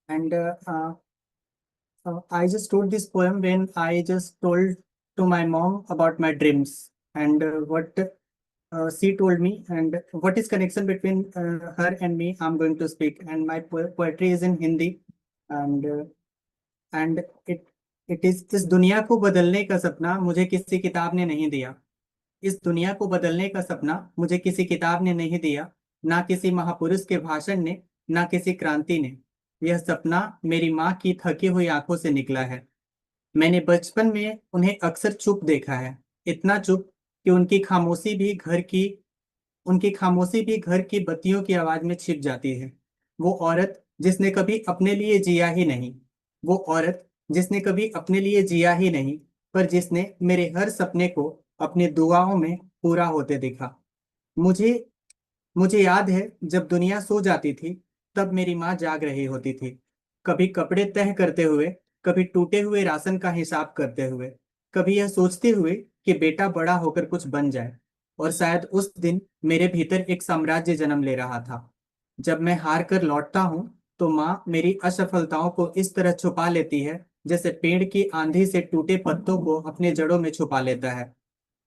And I just wrote this poem when I just told to my mom about my dreams and what she told me and what is connection between her and me. I'm going to speak, and my poetry is in Hindi, and and it it is इस दुनिया को बदलने का सपना मुझे किसी किताब ने नहीं दिया। इस दुनिया को बदलने का सपना मुझे किसी किताब ने नहीं दिया, ना किसी महापुरुष के भाषण ने, ना किसी क्रांति ने। यह सपना मेरी माँ की थकी हुई आंखों से निकला है। मैंने बचपन में उन्हें अक्सर चुप देखा है, इतना चुप कि उनकी खामोशी भी घर की बत्तियों की आवाज में छिप जाती है। वो औरत जिसने कभी अपने लिए जिया ही नहीं, वो औरत जिसने कभी अपने लिए जिया ही नहीं, पर जिसने मेरे हर सपने को अपनी दुआओं में पूरा होते देखा। मुझे मुझे याद है जब दुनिया सो जाती थी, तब मेरी माँ जाग रही होती थी, कभी कपड़े तह करते हुए, कभी टूटे हुए राशन का हिसाब करते हुए, कभी यह सोचते हुए कि बेटा बड़ा होकर कुछ बन जाए। और शायद उस दिन मेरे भीतर एक साम्राज्य जन्म ले रहा था। जब मैं हार कर लौटता हूँ, तो माँ मेरी असफलताओं को इस तरह छुपा लेती है, जैसे पेड़ की आंधी से टूटे पत्तों को अपने जड़ों में छुपा लेता है।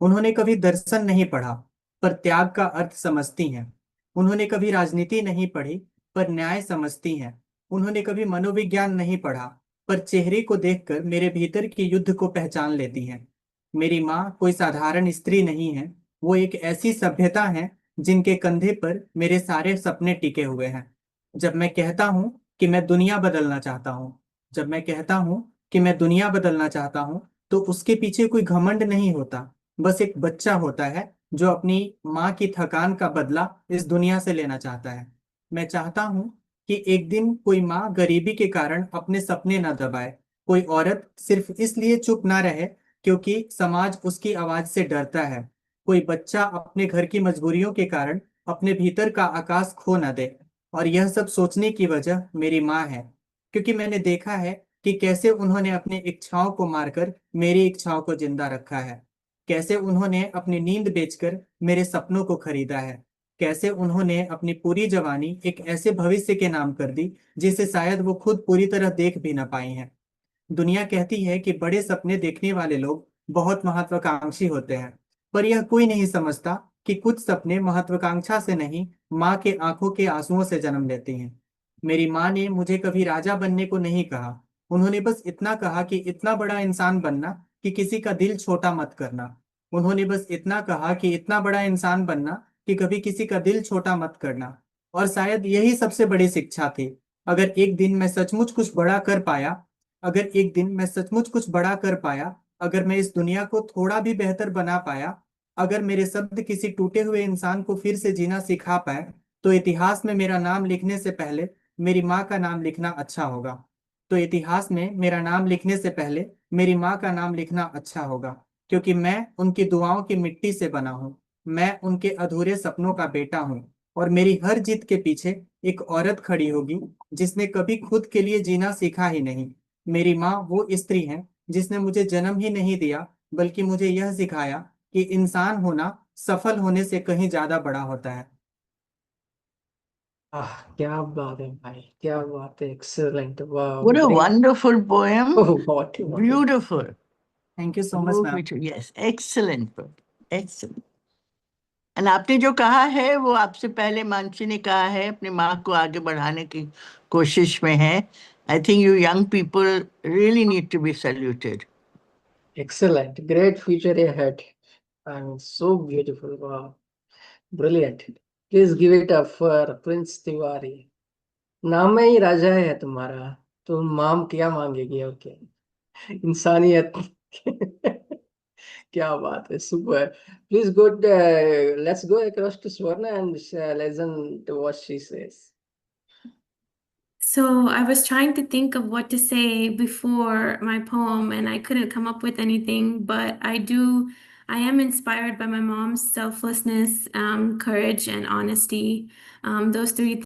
उन्होंने कभी दर्शन नहीं पढ़ा, पर त्याग का अर्थ समझती हैं। उन्होंने कभी राजनीति नहीं पढ़ी, पर न्याय समझती हैं। उन्होंने कभी मनोविज्ञान नहीं पढ़ा, पर चेहरे को देखकर मेरे भीतर के युद्ध को पहचान लेती हैं। मेरी माँ कोई साधारण स्त्री नहीं है, वो एक ऐसी सभ्यता है जिनके कंधे पर मेरे सारे सपने टिके हुए हैं। जब मैं कहता हूँ कि मैं दुनिया बदलना चाहता हूँ जब मैं कहता हूँ कि मैं दुनिया बदलना चाहता हूँ, तो उसके पीछे कोई घमंड नहीं होता। बस एक बच्चा होता है जो अपनी माँ की थकान का बदला इस दुनिया से लेना चाहता है। मैं चाहता हूँ कि एक दिन कोई माँ गरीबी के कारण अपने सपने न दबाए, कोई औरत सिर्फ इसलिए चुप ना रहे क्योंकि समाज उसकी आवाज से डरता है, कोई बच्चा अपने घर की मजबूरियों के कारण अपने भीतर का आकाश खो न दे। और यह सब सोचने की वजह मेरी माँ है, क्योंकि मैंने देखा है कि कैसे उन्होंने अपनी इच्छाओं को मारकर मेरी इच्छाओं को जिंदा रखा है, कैसे उन्होंने अपनी नींद बेचकर मेरे सपनों को खरीदा है, कैसे उन्होंने अपनी पूरी जवानी एक ऐसे भविष्य के नाम कर दी जिसे शायद वो खुद पूरी तरह देख भी ना पाई हैं। दुनिया कहती है कि बड़े सपने देखने वाले लोग बहुत महत्वाकांक्षी होते हैं, पर यह कोई नहीं समझता कि कुछ सपने महत्वाकांक्षा से नहीं, माँ के आंखों के आंसुओं से जन्म लेते हैं। मेरी माँ ने मुझे कभी राजा बनने को नहीं कहा, उन्होंने बस इतना कहा कि इतना बड़ा इंसान बनना कि किसी का दिल छोटा मत करना। उन्होंने बस इतना कहा कि इतना बड़ा इंसान बनना कि कभी किसी का दिल छोटा मत करना। और शायद यही सबसे बड़ी शिक्षा थी। अगर एक दिन मैं सचमुच कुछ बड़ा कर पाया अगर एक दिन मैं सचमुच कुछ बड़ा कर पाया, अगर मैं इस दुनिया को थोड़ा भी बेहतर बना पाया, अगर मेरे शब्द किसी टूटे हुए इंसान को फिर से जीना सिखा पाए, तो इतिहास में मेरा नाम लिखने से पहले मेरी माँ का नाम लिखना अच्छा होगा। तो इतिहास में मेरा नाम लिखने से पहले मेरी माँ का नाम लिखना अच्छा होगा, क्योंकि मैं उनकी दुआओं की मिट्टी से बना हूँ। मैं उनके अधूरे सपनों का बेटा हूँ, और मेरी हर जीत के पीछे एक औरत खड़ी होगी जिसने कभी खुद के लिए जीना सीखा ही नहीं। मेरी माँ वो स्त्री है जिसने मुझे जन्म ही नहीं दिया, बल्कि मुझे यह सिखाया कि इंसान होना सफल होने से कहीं ज्यादा बड़ा होता है। क्या बात है भाई, क्या बात है, एक्सेलेंट, वाह, What a great. wonderful poem. ओह, बहुत ही बहुत ही Beautiful. Thank you so much Moved ma'am. me to, yes, excellent poem. Excellent. And आपने जो कहा है वो आपसे पहले मानसी ने कहा है, अपनी माँ को आगे बढ़ाने की कोशिश में है. I think you young people really need to be saluted. excellent, great future ahead, and so beautiful, wow, brilliant. Please give it up for Prince Tiwari. नाम में ही राजा है तुम्हारा, तो माम क्या मांगेगी और क्या, इंसानियत। क्या बात है, super. Please good, let's go across to Swarna and listen to what she says. So I was trying to think of what to say before my poem, and I couldn't come up with anything, but I am inspired by my mom's selflessness, courage, and honesty. Those three